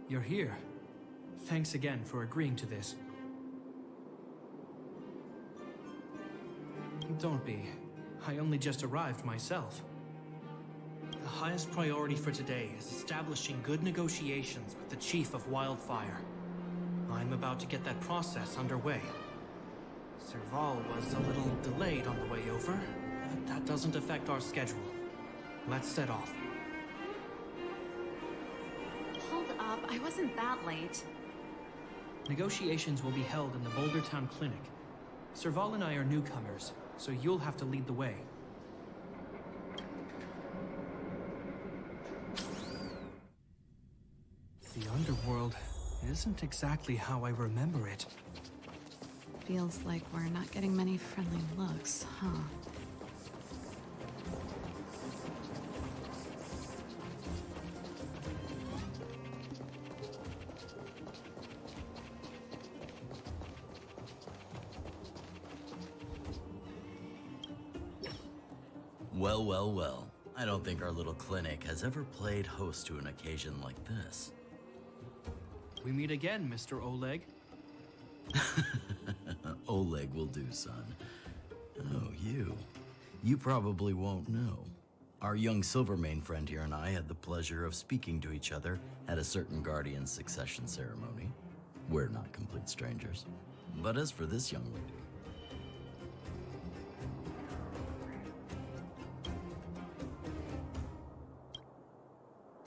You're here. Thanks again for agreeing to this. Don't be. I only just arrived myself. The highest priority for today is establishing good negotiations with the Chief of Wildfire. I'm about to get that process underway. Serval was a little delayed on the way over, but that doesn't affect our schedule. Let's set off. Hold up, I wasn't that late. Negotiations will be held in the Boulder Town Clinic. Serval and I are newcomers, so you'll have to lead the way. The underworld isn't exactly how I remember it. Feels like we're not getting many friendly looks, huh? Well, well, well. I don't think our little clinic has ever played host to an occasion like this. We meet again, Mr. Oleg. Oleg will do, son. Oh, you. You probably won't know. Our young Silvermane friend here and I had the pleasure of speaking to each other at a certain Guardian succession ceremony. We're not complete strangers. But as for this young lady...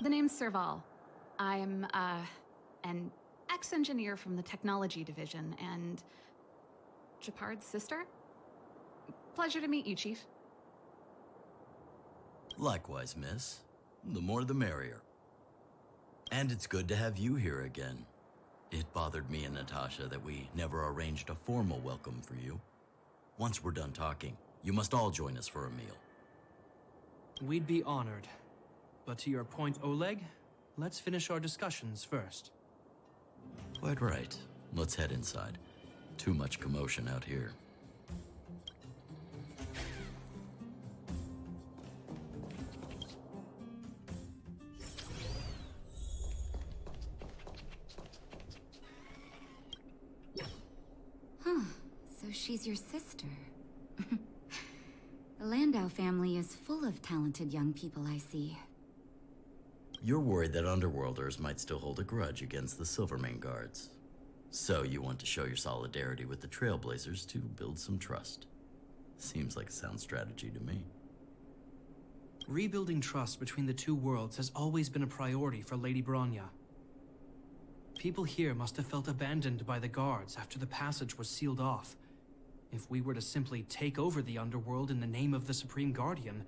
The name's Serval. I'm, an ex-engineer from the technology division and... Japard's sister? Pleasure to meet you, Chief. Likewise, miss. The more the merrier. And it's good to have you here again. It bothered me and Natasha that we never arranged a formal welcome for you. Once we're done talking, you must all join us for a meal. We'd be honored. But to your point, Oleg, let's finish our discussions first. Quite right. Let's head inside. Too much commotion out here. Huh. So she's your sister. The Landau family is full of talented young people, I see. You're worried that Underworlders might still hold a grudge against the Silvermane guards. So you want to show your solidarity with the Trailblazers to build some trust. Seems like a sound strategy to me. Rebuilding trust between the two worlds has always been a priority for Lady Bronya. People here must have felt abandoned by the guards after the passage was sealed off. If we were to simply take over the Underworld in the name of the Supreme Guardian,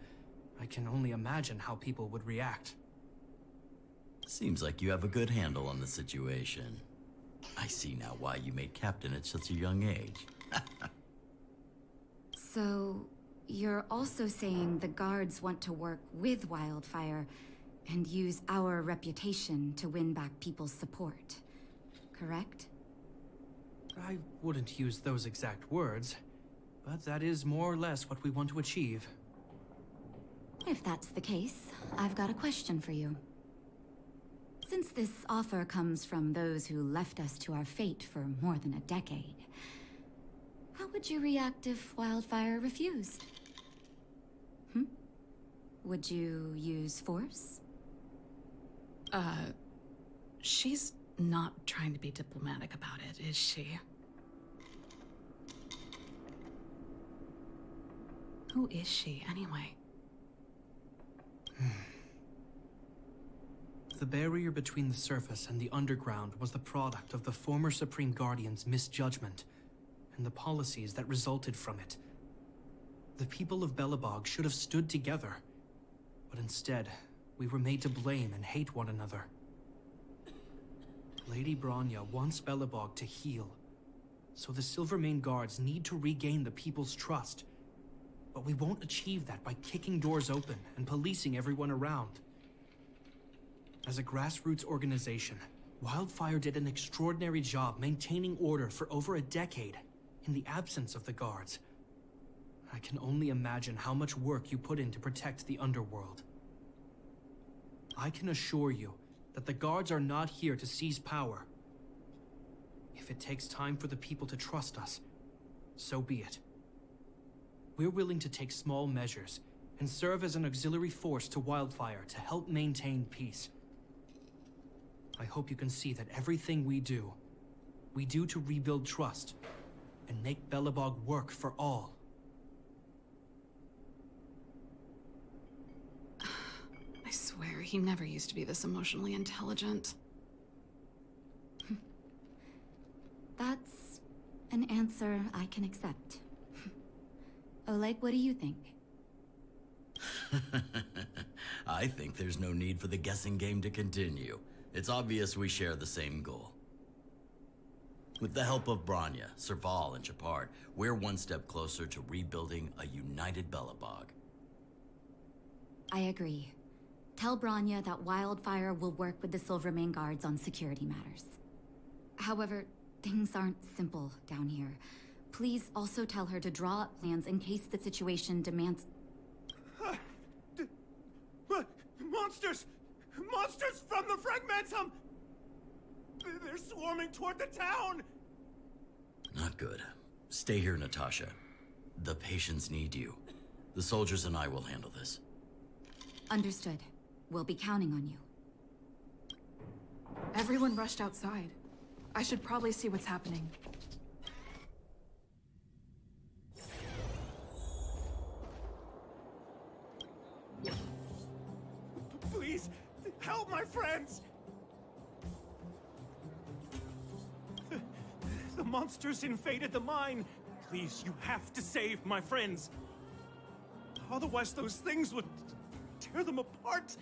I can only imagine how people would react. Seems like you have a good handle on the situation. I see now why you made captain at such a young age. So, you're also saying the guards want to work with Wildfire and use our reputation to win back people's support, correct? I wouldn't use those exact words, but that is more or less what we want to achieve. If that's the case, I've got a question for you. Since this offer comes from those who left us to our fate for more than a decade, how would you react if Wildfire refused? Would you use force? She's not trying to be diplomatic about it, is she? Who is she, anyway? The barrier between the surface and the underground was the product of the former Supreme Guardian's misjudgment and the policies that resulted from it. The people of Belobog should have stood together, but instead, we were made to blame and hate one another. Lady Bronya wants Belobog to heal, so the Silvermane guards need to regain the people's trust. But we won't achieve that by kicking doors open and policing everyone around. As a grassroots organization, Wildfire did an extraordinary job maintaining order for over a decade in the absence of the guards. I can only imagine how much work you put in to protect the underworld. I can assure you, that the guards are not here to seize power. If it takes time for the people to trust us, so be it. We're willing to take small measures and serve as an auxiliary force to Wildfire to help maintain peace. I hope you can see that everything we do to rebuild trust and make Belobog work for all. I swear, he never used to be this emotionally intelligent. That's an answer I can accept. Oleg, what do you think? I think there's no need for the guessing game to continue. It's obvious we share the same goal. With the help of Branya, Serval, and Chapard, we're one step closer to rebuilding a united Belobog. I agree. Tell Branya that Wildfire will work with the Silvermane guards on security matters. However, things aren't simple down here. Please also tell her to draw up plans in case the situation demands... Monsters! Monsters from the Fragmentum! They're swarming toward the town! Not good. Stay here, Natasha. The patients need you. The soldiers and I will handle this. Understood. We'll be counting on you. Everyone rushed outside. I should probably see what's happening. Please, help my friends! The monsters invaded the mine. Please, you have to save my friends. Otherwise, those things would tear them apart.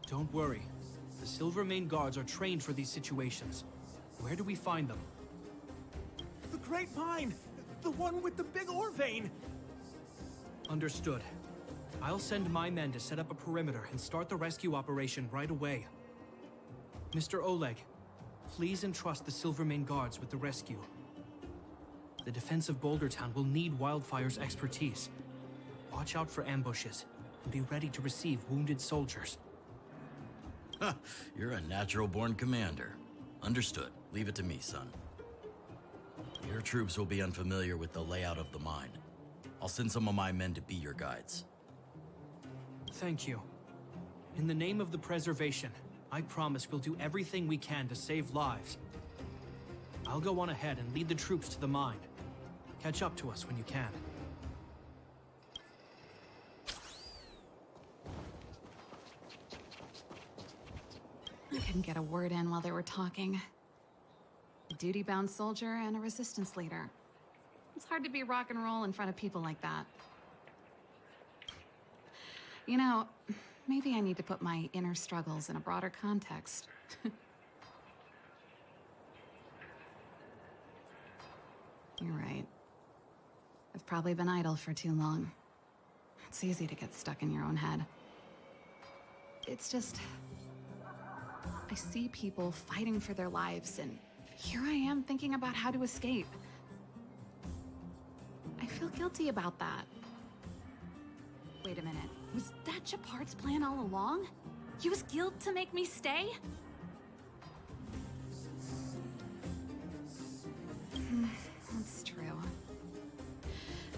Don't worry. The Silvermane guards are trained for these situations. Where do we find them? The Great Mine! The one with the big ore vein! Understood. I'll send my men to set up a perimeter and start the rescue operation right away. Mr. Oleg, please entrust the Silvermane guards with the rescue. The defense of Boulder Town will need Wildfire's expertise. Watch out for ambushes and be ready to receive wounded soldiers. You're a natural-born commander. Understood. Leave it to me, son. Your troops will be unfamiliar with the layout of the mine. I'll send some of my men to be your guides. Thank you. In the name of the preservation, I promise we'll do everything we can to save lives. I'll go on ahead and lead the troops to the mine. Catch up to us when you can. I couldn't get a word in while they were talking. A duty-bound soldier and a resistance leader. It's hard to be rock and roll in front of people like that. You know, maybe I need to put my inner struggles in a broader context. You're right. I've probably been idle for too long. It's easy to get stuck in your own head. It's just... I see people fighting for their lives, and here I am thinking about how to escape. I feel guilty about that. Wait a minute. Was that Chapard's plan all along? Use guilt to make me stay? That's true.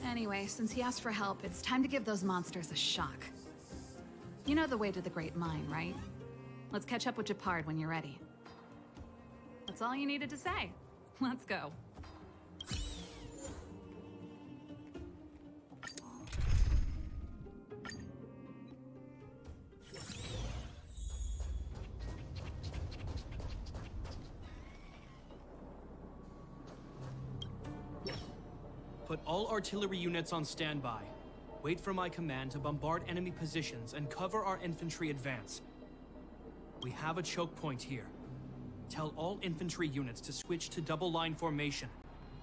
Anyway, since he asked for help, it's time to give those monsters a shock. You know the way to the Great Mine, right? Let's catch up with Chapard when you're ready. That's all you needed to say. Let's go. Put all artillery units on standby. Wait for my command to bombard enemy positions and cover our infantry advance. We have a choke point here. Tell all infantry units to switch to double line formation.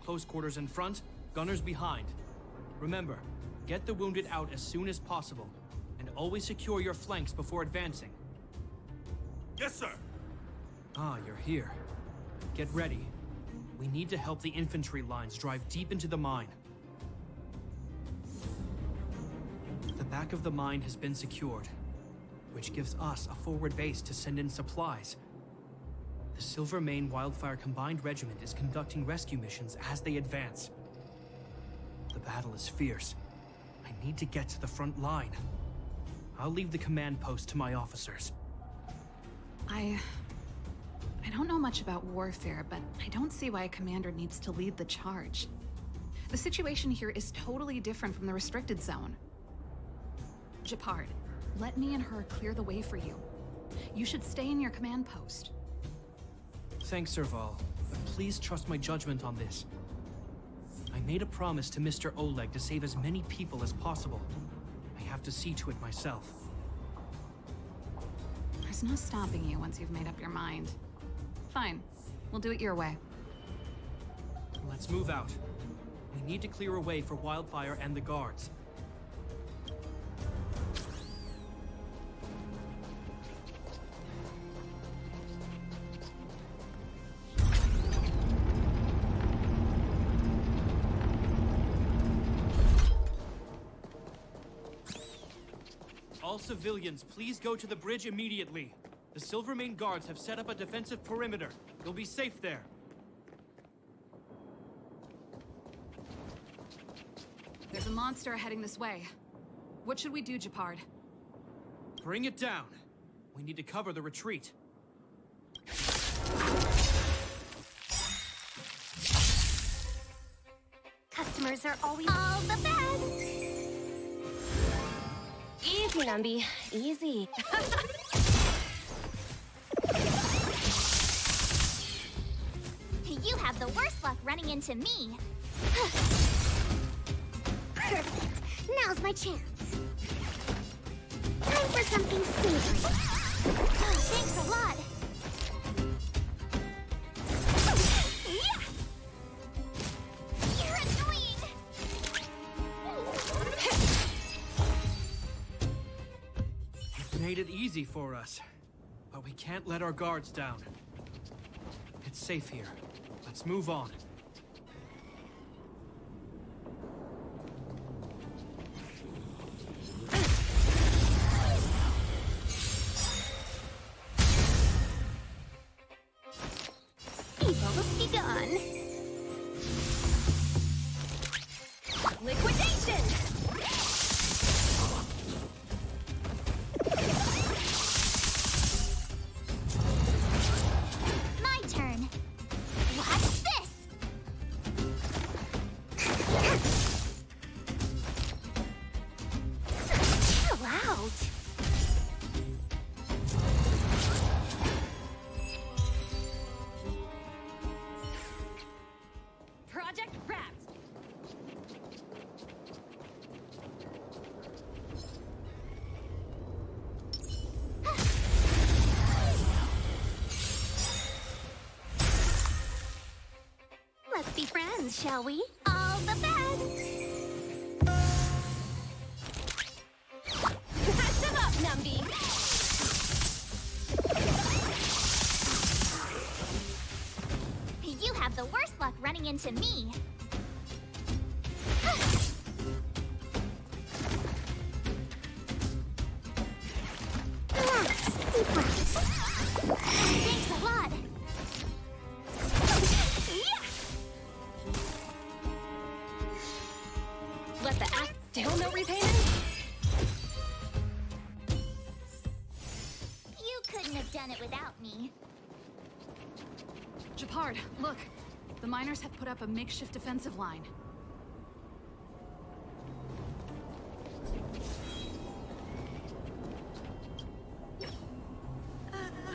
Close quarters in front, gunners behind. Remember, get the wounded out as soon as possible, and always secure your flanks before advancing. Yes, sir! Ah, you're here. Get ready. We need to help the infantry lines drive deep into the mine. The back of the mine has been secured. which gives us a forward base to send in supplies. The Silvermane Wildfire Combined Regiment is conducting rescue missions as they advance. The battle is fierce. I need to get to the front line. I'll leave the command post to my officers. I don't know much about warfare, but I don't see why a commander needs to lead the charge. The situation here is totally different from the restricted zone. Gepard, let me and her clear the way for you. You should stay in your command post. Thanks, Serval, but please trust my judgment on this. I made a promise to Mr. Oleg to save as many people as possible. I have to see to it myself. There's no stopping you once you've made up your mind. Fine, we'll do it your way. Let's move out. We need to clear a way for Wildfire and the guards. All civilians, please go to the bridge immediately. The Silvermane guards have set up a defensive perimeter. You'll be safe there. There's a monster heading this way. What should we do, Gepard? Bring it down. We need to cover the retreat. Customers are always all the best. Easy, Numby. Easy. You have the worst luck running into me. Perfect. Now's my chance. Time for something savory. Oh, thanks a lot. Yeah. You're annoying. You've made it easy for us, but we can't let our guards down. It's safe here. Let's move on. Evil's begun. Liquidation! My turn. What's this? Chill out. Project wrapped. Let's be friends, shall we? All the best! Patch them up, Numby! You have the worst luck running into me. Thanks a lot. Yeah. Let the act still no repayment? You couldn't have done it without me. Gepard, look. The miners have put up a makeshift defensive line.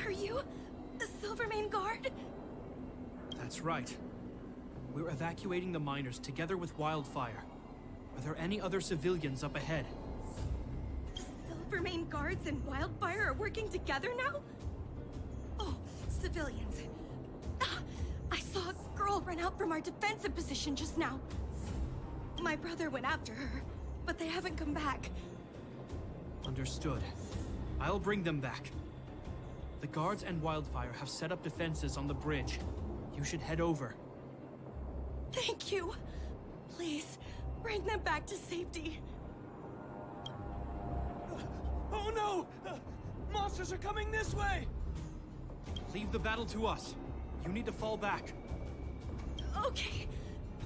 Are you the Silvermane Guard? That's right. We're evacuating the miners together with Wildfire. Are there any other civilians up ahead? Silvermane Guards and Wildfire are working together now? Oh, civilians. Ah, I saw a girl run out from our defensive position just now. My brother went after her, but they haven't come back. Understood. I'll bring them back. The guards and Wildfire have set up defenses on the bridge. You should head over. Thank you. Please, bring them back to safety. Oh no! Monsters are coming this way! Leave the battle to us. You need to fall back. Okay.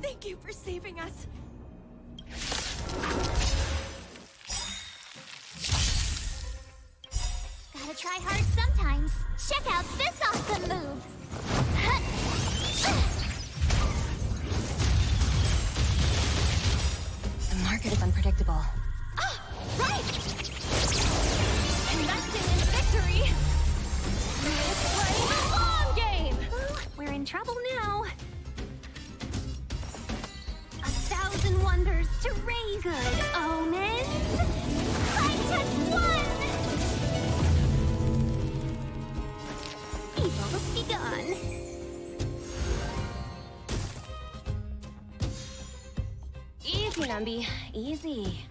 Thank you for saving us. Gotta try hard sometimes. Check out this awesome move. The market is unpredictable. Oh, right! Investing in victory! Let's play the long game! Ooh, we're in trouble now. 1,000 wonders to raise Good omens. Fight as one! Evil's begun. Easy, Numby. Easy.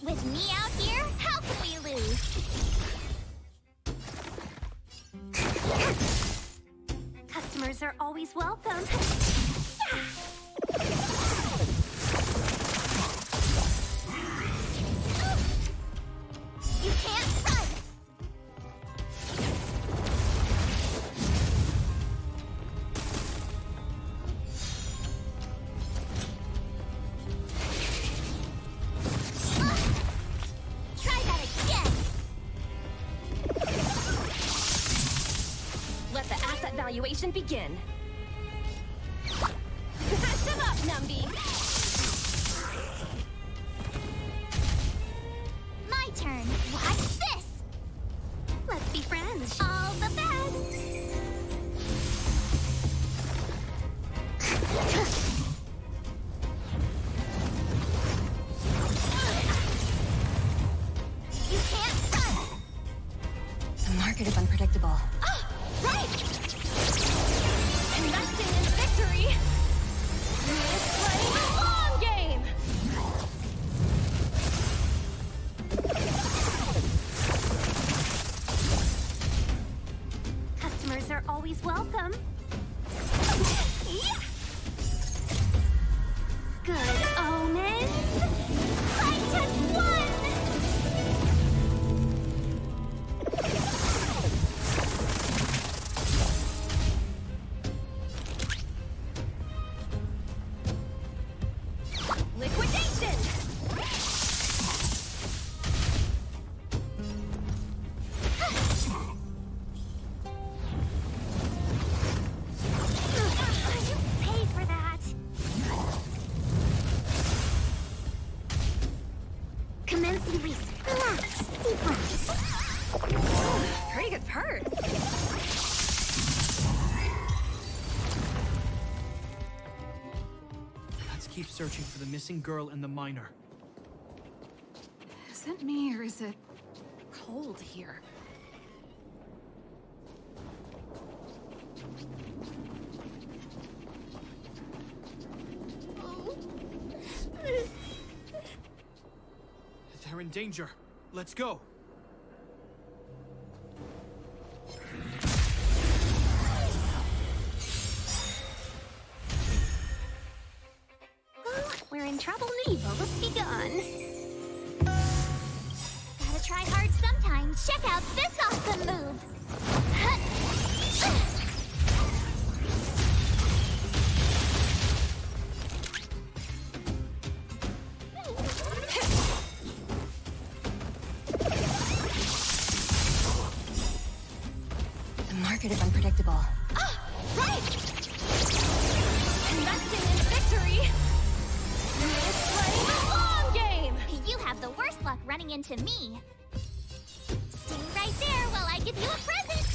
With me out here, how can we lose? Customers are always welcome. You can't run! Try that again! Let the asset valuation begin. Shut up, Numby! My turn. Watch this! Let's be friends. All the best! You can't run! The market is unpredictable. Oh, right! Investing in victory! Let's play the long game! Customers are always welcome. Yeah. Good omens. Fight as one! Liquidation! You paid for that. Commencing research. Relax. Be quiet. Pretty good purse. Let's keep searching for the missing girl and the miner. Is it me or is it cold here? They're in danger. Let's go. Ooh, we're in trouble now. Evil's begun. Gotta try hard sometimes. Check out this awesome move. The market is unpredictable. Oh, right! Investing in victory! Let's play the long game! You have the worst luck running into me. Stay right there while I give you a present.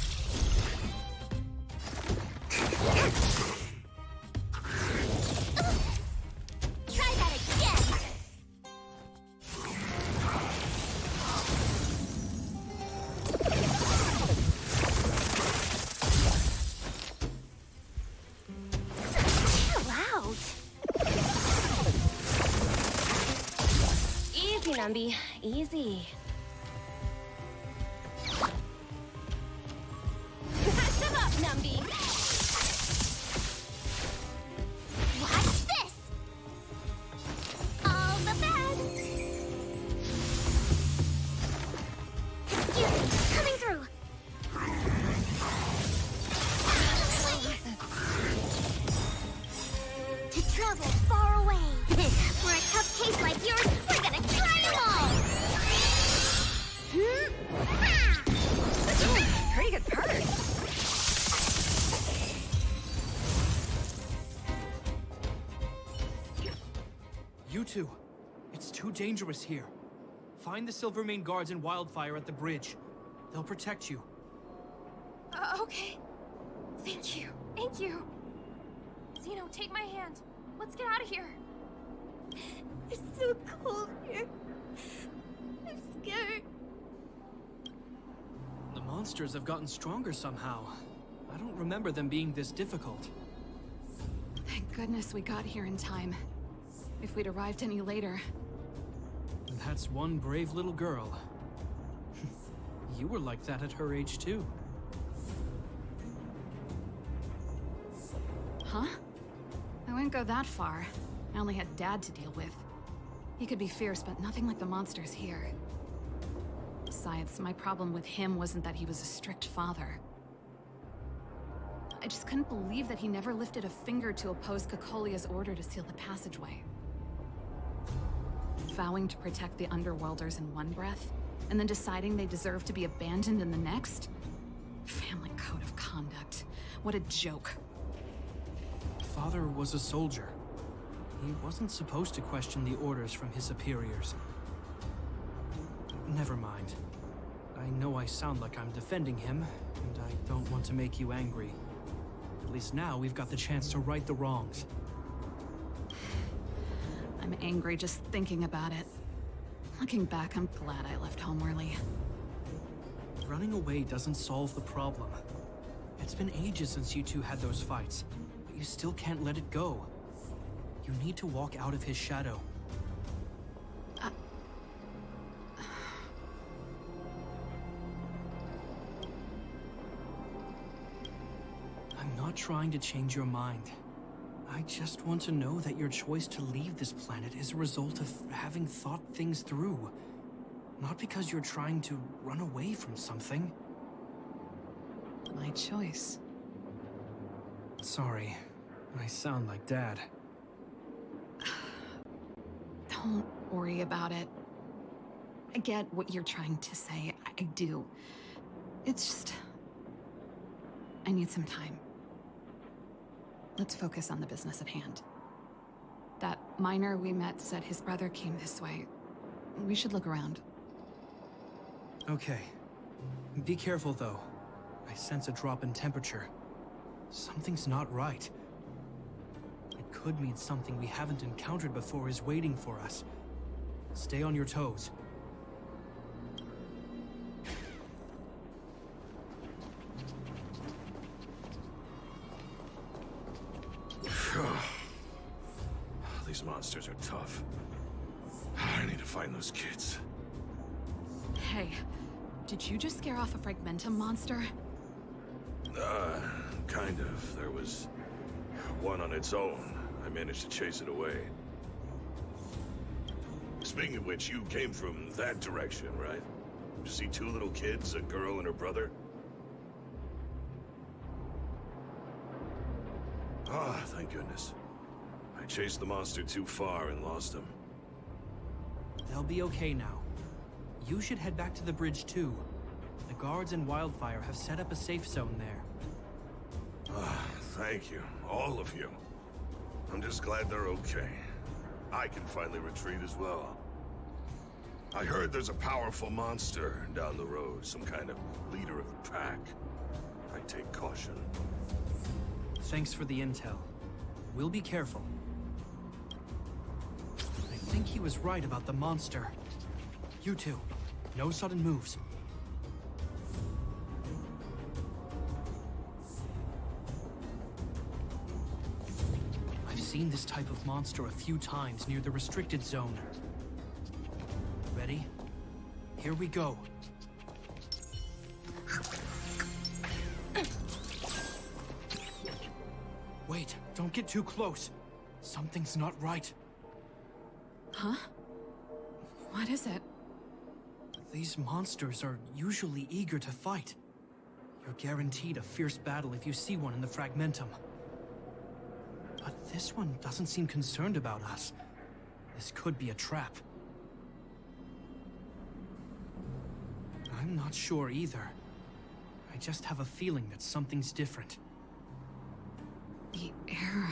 Try that again. Chill out. Easy, Numby. Easy. Shut up, Numby! You two, it's too dangerous here. Find the Silvermane guards and Wildfire at the bridge. They'll protect you. Okay. Thank you. Thank you. Zeno, take my hand. Let's get out of here. It's so cold here. I'm scared. The monsters have gotten stronger somehow. I don't remember them being this difficult. Thank goodness we got here in time. If we'd arrived any later... That's one brave little girl. You were like that at her age, too. Huh? I wouldn't go that far. I only had Dad to deal with. He could be fierce, but nothing like the monsters here. Besides, my problem with him wasn't that he was a strict father. I just couldn't believe that he never lifted a finger to oppose Cocolia's order to seal the passageway. Vowing to protect the Underworlders in one breath, and then deciding they deserve to be abandoned in the next? Family code of conduct. What a joke. Father was a soldier. He wasn't supposed to question the orders from his superiors. Never mind. I know I sound like I'm defending him, and I don't want to make you angry. At least now we've got the chance to right the wrongs. I'm angry just thinking about it. Looking back, I'm glad I left home early. Running away doesn't solve the problem. It's been ages since you two had those fights, but you still can't let it go. You need to walk out of his shadow. I'm not trying to change your mind. I just want to know that your choice to leave this planet is a result of having thought things through. Not because you're trying to run away from something. My choice. Sorry, I sound like Dad. Don't worry about it. I get what you're trying to say. I do. It's just... I need some time. Let's focus on the business at hand. That miner we met said his brother came this way. We should look around. Okay. Be careful, though. I sense a drop in temperature. Something's not right. It could mean something we haven't encountered before is waiting for us. Stay on your toes. These monsters are tough. I need to find those kids. Hey, did you just scare off a Fragmentum monster? Kind of. There was one on its own. I managed to chase it away. Speaking of which, you came from that direction, right? You see two little kids, a girl and her brother? Ah, thank goodness. I chased the monster too far and lost him. They'll be okay now. You should head back to the bridge, too. The guards and Wildfire have set up a safe zone there. Ah, thank you. All of you. I'm just glad they're okay. I can finally retreat as well. I heard there's a powerful monster down the road, some kind of leader of the pack. I take caution. Thanks for the intel. We'll be careful. I think he was right about the monster. You two, no sudden moves. I've seen this type of monster a few times near the restricted zone. Ready? Here we go. Wait, don't get too close. Something's not right. Huh? What is it? These monsters are usually eager to fight. You're guaranteed a fierce battle if you see one in the Fragmentum. But this one doesn't seem concerned about us. This could be a trap. I'm not sure either. I just have a feeling that something's different. The air...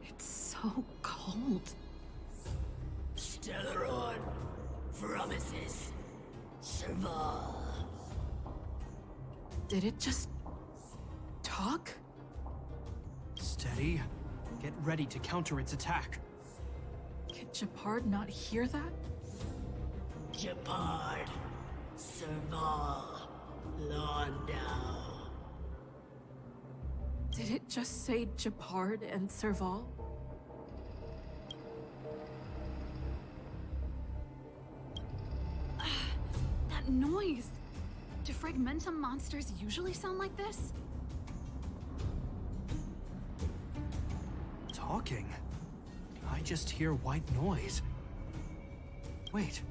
It's so cold. Delaron promises Serval. Did it just talk? Steady. Get ready to counter its attack. Could Japard not hear that? Japard, Serval, Londau. Did it just say Japard and Serval? That noise! Do Fragmentum monsters usually sound like this? Talking? I just hear white noise. Wait,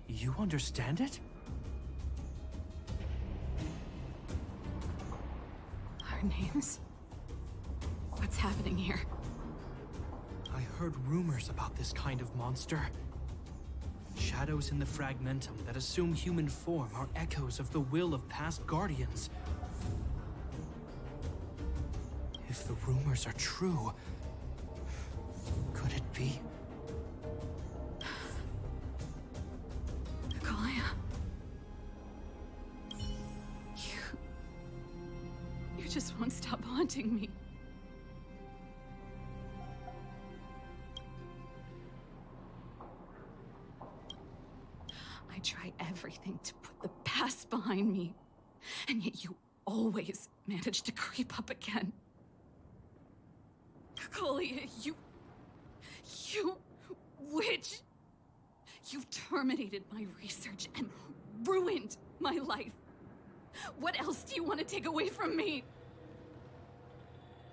you understand it? Our names? What's happening here? I heard rumors about this kind of monster. Shadows in the Fragmentum that assume human form are echoes of the will of past guardians. If the rumors are true, could it be? Nikolaya. You just won't stop haunting me. I try everything to put the past behind me, and yet you always manage to creep up again. Nikolaya, you witch! You've terminated my research and ruined my life. What else do you want to take away from me?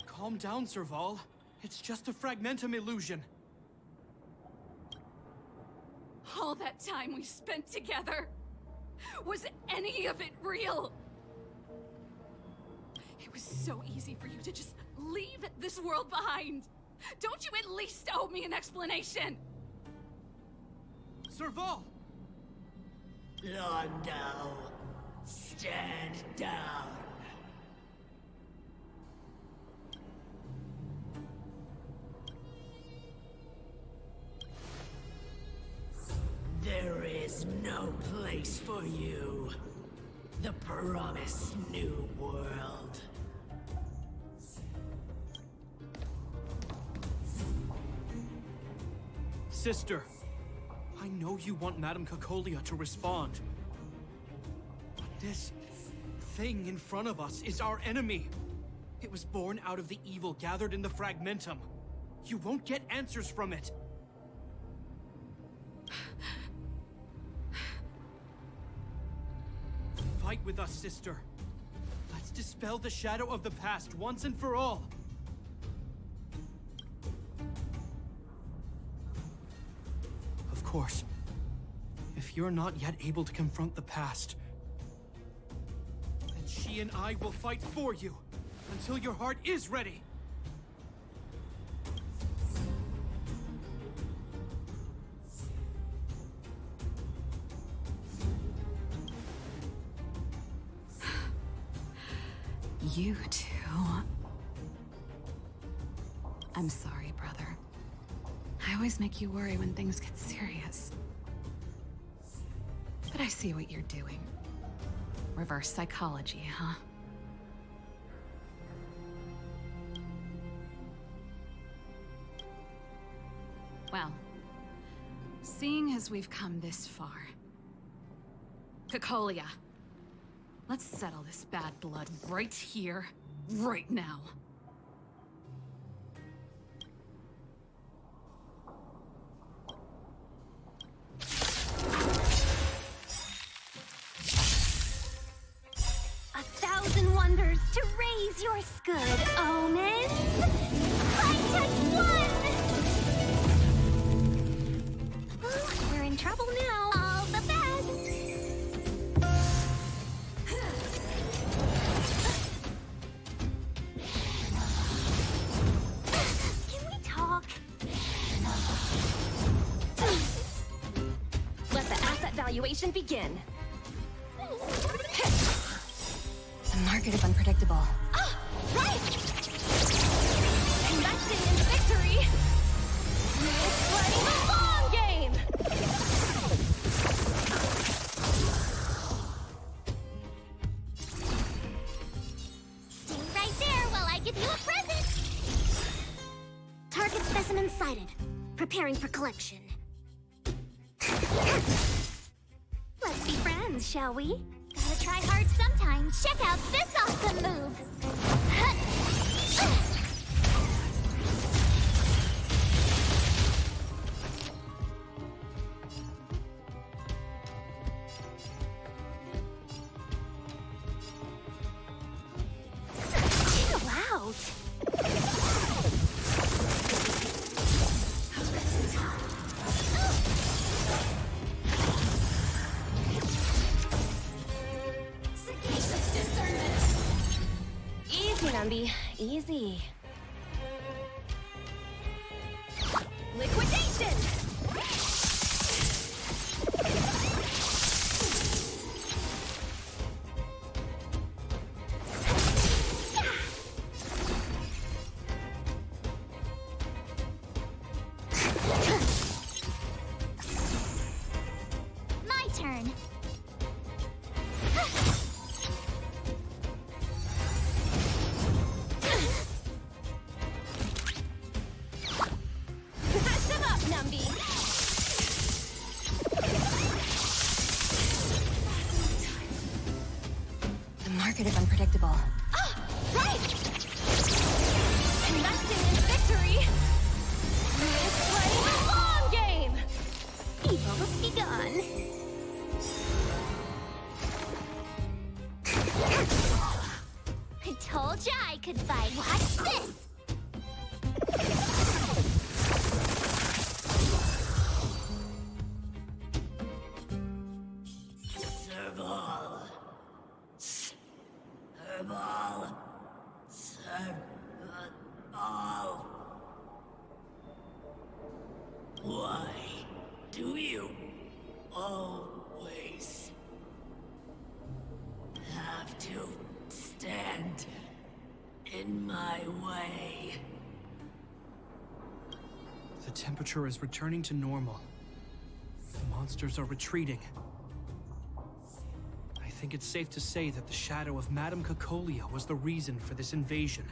Calm down, Serval. It's just a Fragmentum illusion. All that time we spent together, was any of it real? It was so easy for you to just leave this world behind. Don't you at least owe me an explanation? Serval! Londau, stand down. There is no place for you. The promised new world. Sister, I know you want Madame Cacolia to respond. But this thing in front of us is our enemy. It was born out of the evil gathered in the Fragmentum. You won't get answers from it. Fight with us, sister. Let's dispel the shadow of the past once and for all. Of course, if you're not yet able to confront the past, then she and I will fight for you until your heart is ready. You two. I'm sorry, brother. I always make you worry when things get serious. But I see what you're doing. Reverse psychology, huh? Well, seeing as we've come this far, Cacolia, let's settle this bad blood right here, right now. Wonders to raise your good omens. Light touch 1! We're in trouble now. All the best. Can we talk? Let the asset valuation begin. The market is unpredictable. Ah, right! Investing in victory! It's playing the long game! give you a present! Target specimen sighted. Preparing for collection. Let's be friends, shall we? Gotta try hard sometimes. Check out this awesome move! Chill out! Easy, Numby. Easy. Liquidation! My turn. Patch them up, Numby. The market is unpredictable. Ah, right! Investing in victory is playing the long game! Evil's begun. I told ya I could fight. Watch this! Serval. Serval. Serval. Why do you always have to stand in my way? The temperature is returning to normal. The monsters are retreating. I think it's safe to say that the shadow of Madame Cacolia was the reason for this invasion.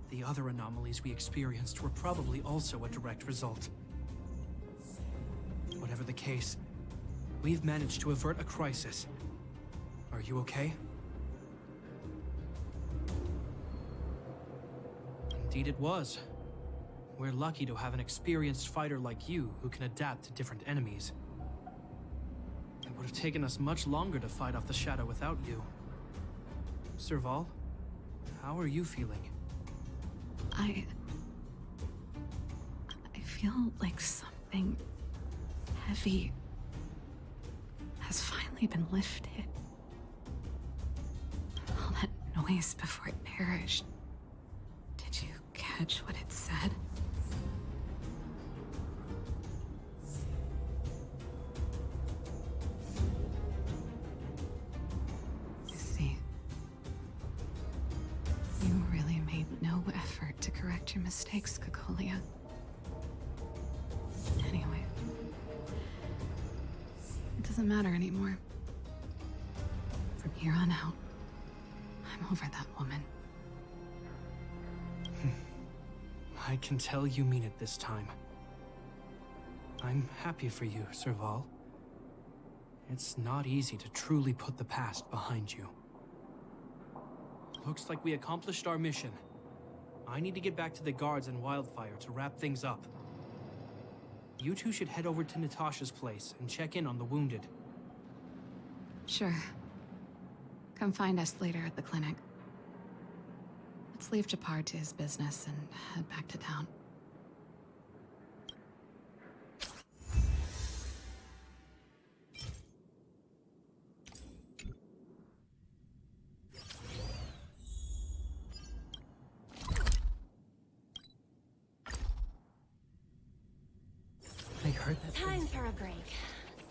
The other anomalies we experienced were probably also a direct result. Whatever the case, we've managed to avert a crisis. Are you okay? Indeed it was. We're lucky to have an experienced fighter like you who can adapt to different enemies. It would have taken us much longer to fight off the shadow without you. Serval, how are you feeling? I feel like something heavy has finally been lifted. All that noise before it perished. Did you catch what it said? You see, you really made no effort to correct your mistakes, Cacolia. Anyway, it doesn't matter anymore. From here on out, I'm over that woman. I can tell you mean it this time. I'm happy for you, Serval. It's not easy to truly put the past behind you. Looks like we accomplished our mission. I need to get back to the guards and Wildfire to wrap things up. You two should head over to Natasha's place and check in on the wounded. Sure. Come find us later at the clinic. Let's leave Japar to his business and head back to town. I heard that. Time for a break.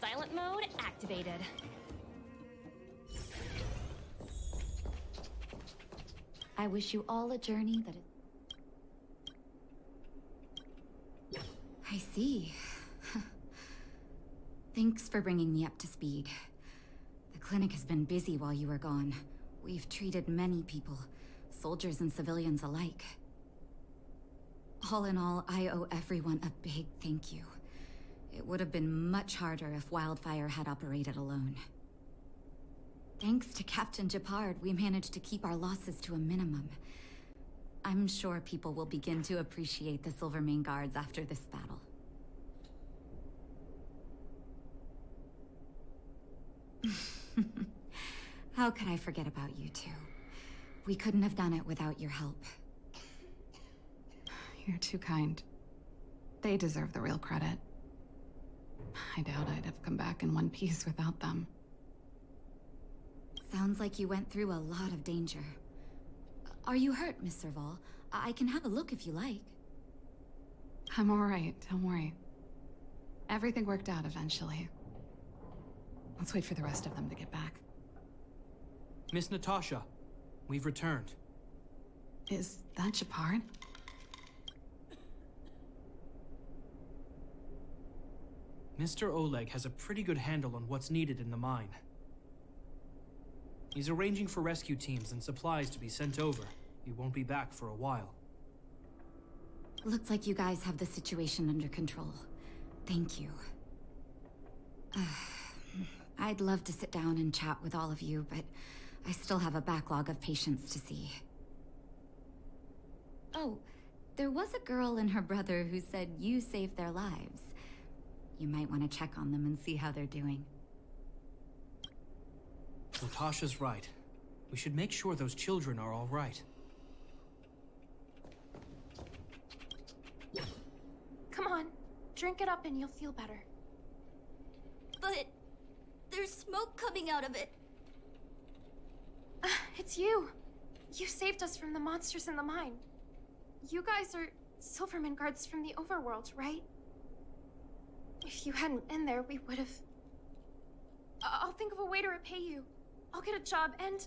Silent mode activated. I wish you all a journey that is... I see. Thanks for bringing me up to speed. The clinic has been busy while you were gone. We've treated many people, soldiers and civilians alike. All in all, I owe everyone a big thank you. It would have been much harder if Wildfire had operated alone. Thanks to Captain Japard, we managed to keep our losses to a minimum. I'm sure people will begin to appreciate the Silvermane Guards after this battle. How could I forget about you two? We couldn't have done it without your help. You're too kind. They deserve the real credit. I doubt I'd have come back in one piece without them. Sounds like you went through a lot of danger. Are you hurt, Miss Serval? I can have a look if you like. I'm all right, don't worry. Everything worked out eventually. Let's wait for the rest of them to get back. Miss Natasha, we've returned. Is that Japard? Mr. Oleg has a pretty good handle on what's needed in the mine. He's arranging for rescue teams and supplies to be sent over. He won't be back for a while. Looks like you guys have the situation under control. Thank you. I'd love to sit down and chat with all of you, but I still have a backlog of patients to see. Oh, there was a girl and her brother who said you saved their lives. You might want to check on them and see how they're doing. Natasha's right. We should make sure those children are all right. Come on, drink it up and you'll feel better. But there's smoke coming out of it. It's you. You saved us from the monsters in the mine. You guys are Silvermane guards from the overworld, right? If you hadn't been there, we would have... I'll think of a way to repay you. I'll get a job and...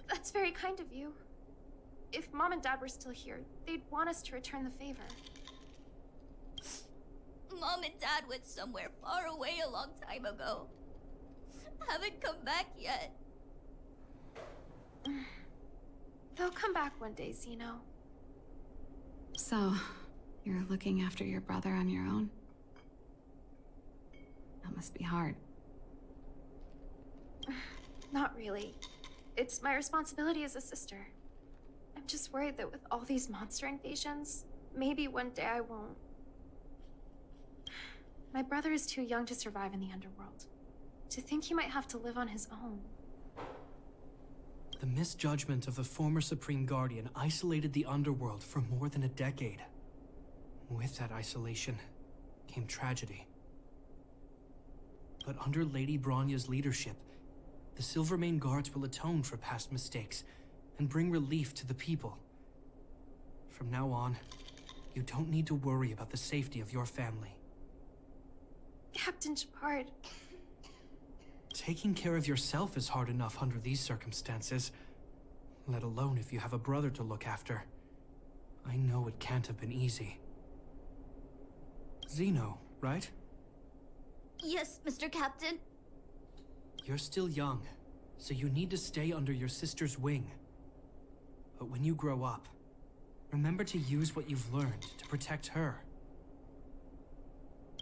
That's very kind of you. If Mom and Dad were still here, they'd want us to return the favor. Mom and Dad went somewhere far away a long time ago. Haven't come back yet. They'll come back one day, Zeno. So, you're looking after your brother on your own? That must be hard. Not really. It's my responsibility as a sister. I'm just worried that with all these monster invasions, maybe one day I won't. My brother is too young to survive in the underworld. To think he might have to live on his own. The misjudgment of the former Supreme Guardian isolated the underworld for more than a decade. With that isolation came tragedy. But under Lady Bronya's leadership, the Silvermane Guards will atone for past mistakes and bring relief to the people. From now on, you don't need to worry about the safety of your family. Captain Japard. Taking care of yourself is hard enough under these circumstances, let alone if you have a brother to look after. I know it can't have been easy. Zeno, right? Yes, Mr. Captain. You're still young, so you need to stay under your sister's wing. But when you grow up, remember to use what you've learned to protect her.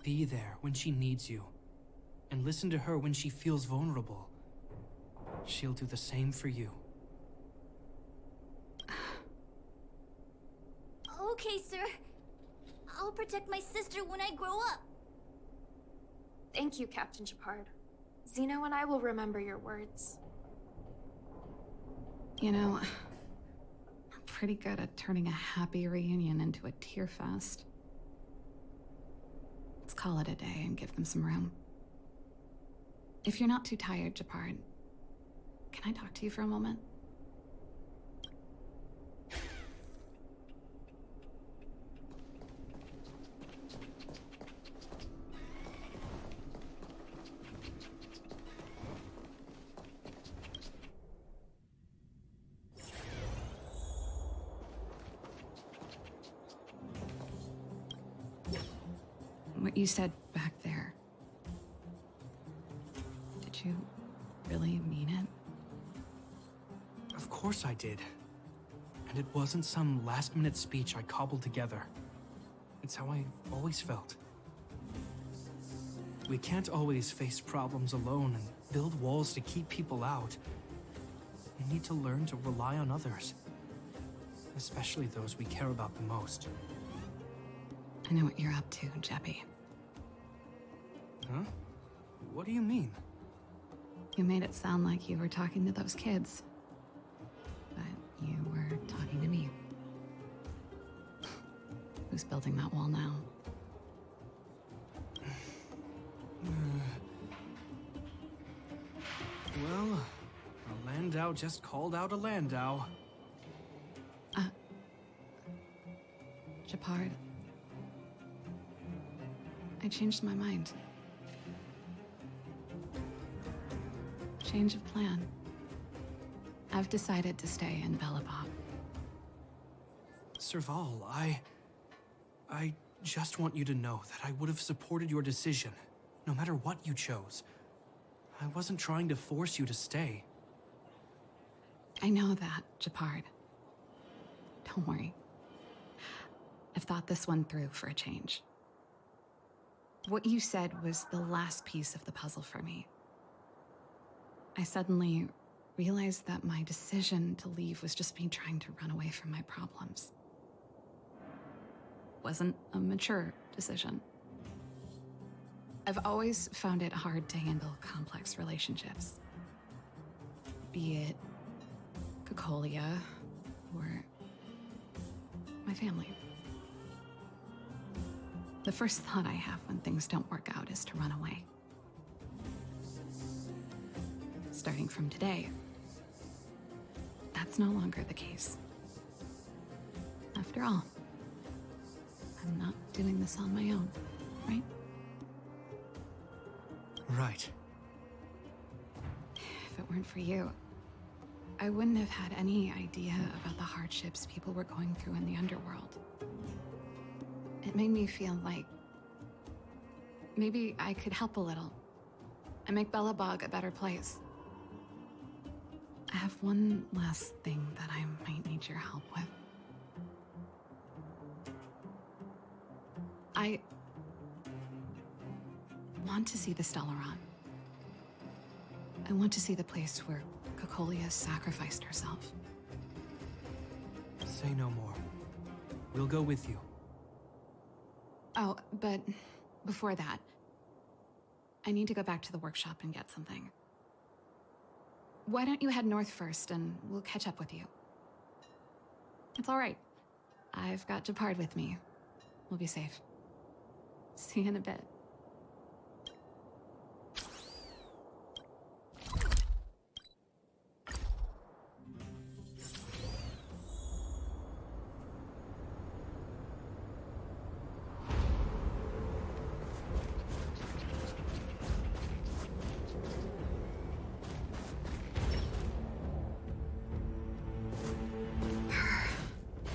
Be there when she needs you, and listen to her when she feels vulnerable. She'll do the same for you. Okay, sir. I'll protect my sister when I grow up. Thank you, Captain Japard. Zeno and I will remember your words. You know, I'm pretty good at turning a happy reunion into a tear fest. Let's call it a day and give them some room. If you're not too tired, Japard, can I talk to you for a moment? What you said back there. Did you really mean it? Of course I did. And it wasn't some last-minute speech I cobbled together. It's how I always felt. We can't always face problems alone and build walls to keep people out. We need to learn to rely on others. Especially those we care about the most. I know what you're up to, Jeppy. Huh? What do you mean? You made it sound like you were talking to those kids. But you were talking to me. Who's building that wall now? Well, a Landau just called out a Landau. Shepard. I changed my mind. Change of plan. I've decided to stay in Belobog. Serval, I just want you to know that I would have supported your decision, no matter what you chose. I wasn't trying to force you to stay. I know that, Shepard. Don't worry. I've thought this one through for a change. What you said was the last piece of the puzzle for me. I suddenly realized that my decision to leave was just me trying to run away from my problems. Wasn't a mature decision. I've always found it hard to handle complex relationships. Be it Cocolia or my family. The first thought I have when things don't work out is to run away. Starting from today, that's no longer the case. After all, I'm not doing this on my own, right? Right. If it weren't for you, I wouldn't have had any idea about the hardships people were going through in the underworld. It made me feel like maybe I could help a little and make Belobog a better place. I have one last thing that I might need your help with. I want to see the Stellaron. I want to see the place where Cocolia sacrificed herself. Say no more. We'll go with you. Oh, but before that, I need to go back to the workshop and get something. Why don't you head north first and we'll catch up with you? It's all right. I've got Japard with me. We'll be safe. See you in a bit.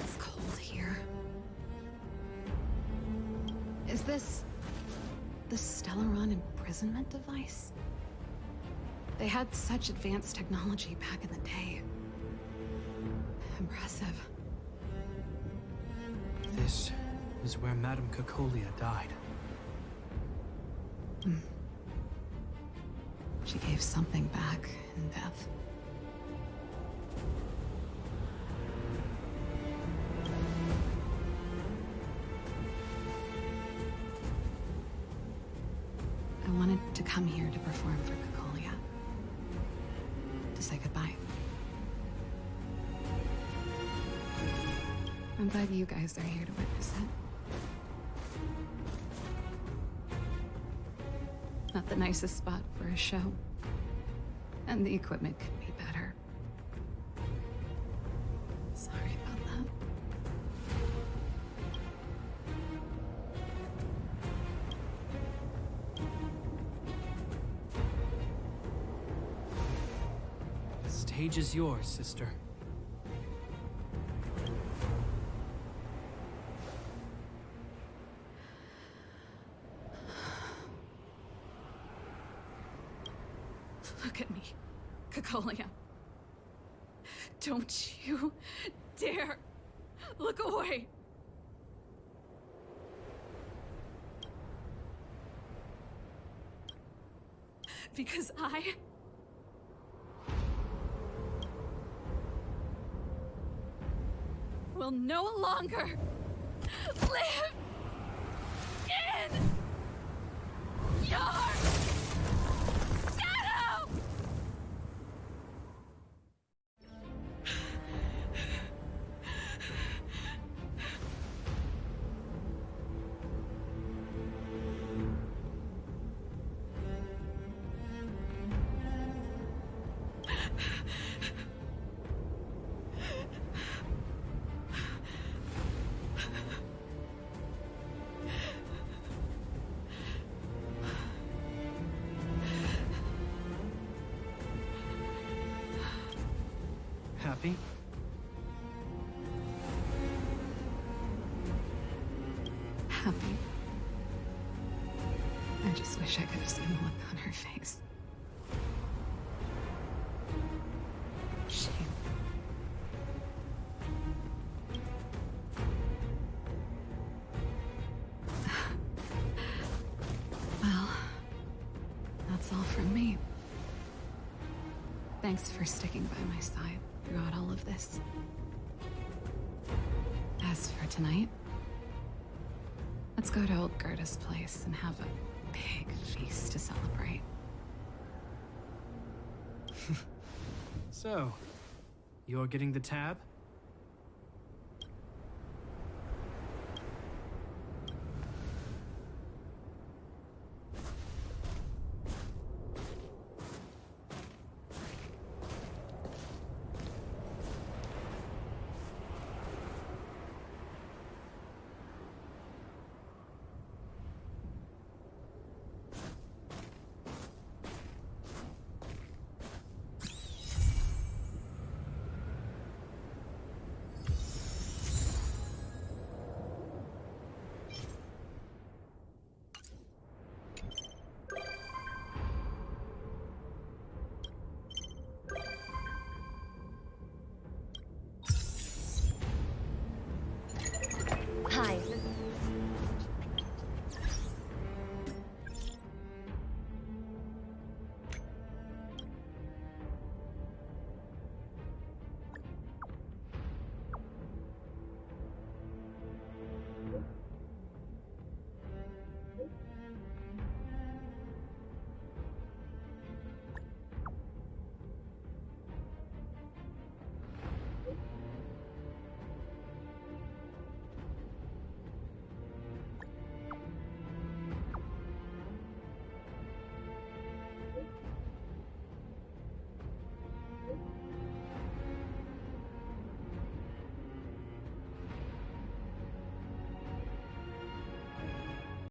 It's cold here. Is this the Stellaron imprisonment device? They had such advanced technology back in the day. Impressive. This is where Madame Cocolia died. She gave something back in death. I wanted to come here to perform for Cocolia. To say goodbye. I'm glad you guys are here to witness it. Not the nicest spot for a show. And the equipment could be better. Sorry about that. The stage is yours, sister. Look at me. Cocolia. Don't you dare look away. Because I will no longer live in your shadow! Happy? Happy. I just wish I could have seen the look on her face. Shame. Well, that's all from me. Thanks for sticking by my side throughout all of this. As for tonight, let's go to old Gerda's place and have a big feast to celebrate. So, you're getting the tab?